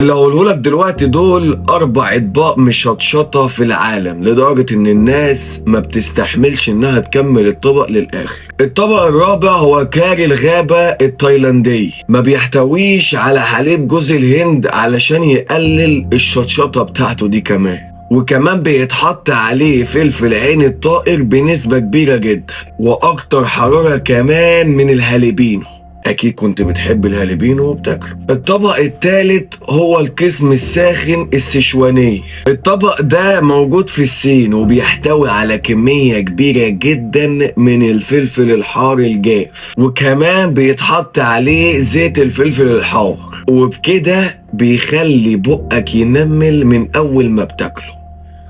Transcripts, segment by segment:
اللي هقولهولك دلوقتي دول 4 أطباق مشطشطة في العالم، لدرجة إن الناس ما بتستحملش إنها تكمل الطبق للآخر. الطبق الرابع هو كاري الغابة التايلاندي، ما بيحتويش على حليب جوز الهند علشان يقلل الشطشطة بتاعته دي كمان، وكمان بيتحط عليه فلفل عين الطائر بنسبة كبيرة جدا وأكتر حرارة كمان من الهاليبينو. أكيد كنت بتحب الهاليبينو وبتاكله. الطبق الثالث هو القسم الساخن السيشواني. الطبق ده موجود في الصين وبيحتوي على كمية كبيرة جدا من الفلفل الحار الجاف، وكمان بيتحط عليه زيت الفلفل الحار، وبكده بيخلي بقك ينمل من أول ما بتاكله.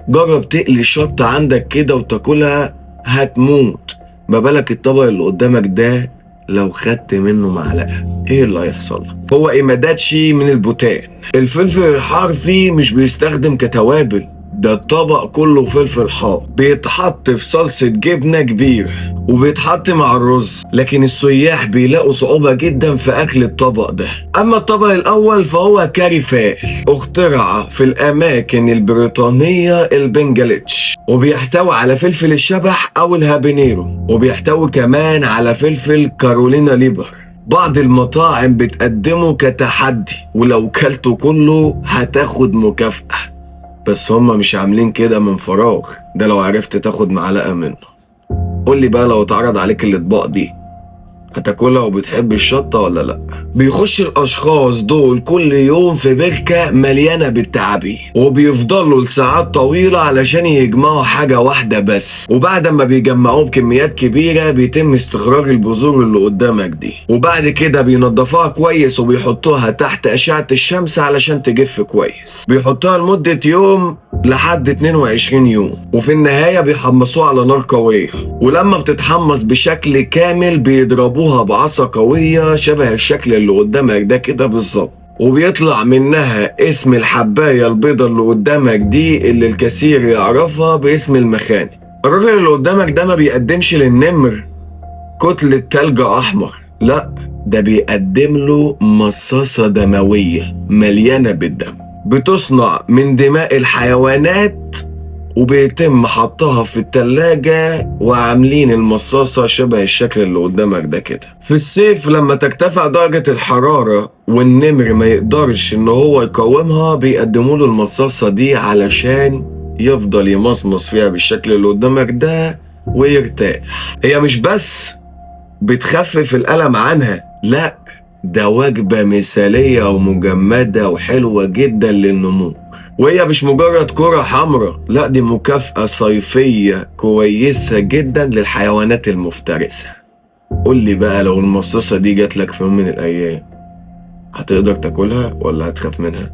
جرب تقلي الشطة عندك كده وتاكلها هتموت، ما بالك الطبق اللي قدامك ده لو خدت منه معلقة ايه اللي هيحصل؟ هو إيماداتشي من البوتان. الفلفل الحار فيه مش بيستخدم كتوابل، ده الطبق كله فلفل حار، بيتحط في صلصة جبنة كبيرة وبيتحط مع الرز، لكن السياح بيلاقوا صعوبة جدا في أكل الطبق ده. أما الطبق الأول فهو كاري فال، اخترع في الأماكن البريطانية البنجلتش، وبيحتوي على فلفل الشبح أو الهابينيرو، وبيحتوي كمان على فلفل كارولينا ليبر. بعض المطاعم بتقدمه كتحدي، ولو كلته كله هتاخد مكافأة، بس هما مش عاملين كده من فراغ، ده لو عرفت تاخد معلقة منه. قولي بقى لو اتعرض عليك الأطباق دي هتاكلها وبتحب الشطة ولا لأ؟ بيخش الأشخاص دول كل يوم في بركة مليانة بالتعابين، وبيفضلوا لساعات طويلة علشان يجمعوا حاجة واحدة بس، وبعد ما بيجمعوه بكميات كبيرة بيتم استخراج البذور اللي قدامك دي، وبعد كده بينضفوها كويس وبيحطوها تحت أشعة الشمس علشان تجف كويس. بيحطوها لمدة يوم لحد 22 يوم، وفي النهاية بيحمصوها على نار قوية، ولما بتتحمص بشكل كامل بيضربوها بعصا قوية شبه الشكل اللي قدامك ده كده بالظبط، وبيطلع منها اسم الحباية البيضة اللي قدامك دي اللي الكثير يعرفها باسم المخاني. الراجل اللي قدامك ده ما بيقدمش للنمر كتلة تلج أحمر، لا، ده بيقدم له مصاصة دموية مليانة بالدم، بتصنع من دماء الحيوانات وبيتم حطها في التلاجة، وعاملين المصاصة شبه الشكل اللي قدامك ده كده. في الصيف لما ترتفع درجة الحرارة والنمر ما يقدرش ان هو يقاومها بيقدموا له المصاصة دي علشان يفضل يمصمص فيها بالشكل اللي قدامك ده ويرتاح. هي مش بس بتخفف الألم عنها، لا، ده وجبة مثالية ومجمدة وحلوة جدا للنمو، وهي مش مجرد كرة حمراء، لا، دي مكافأة صيفية كويسة جدا للحيوانات المفترسة. قولي بقى لو المصاصة دي جاتلك في يوم من الأيام هتقدر تاكلها ولا هتخاف منها؟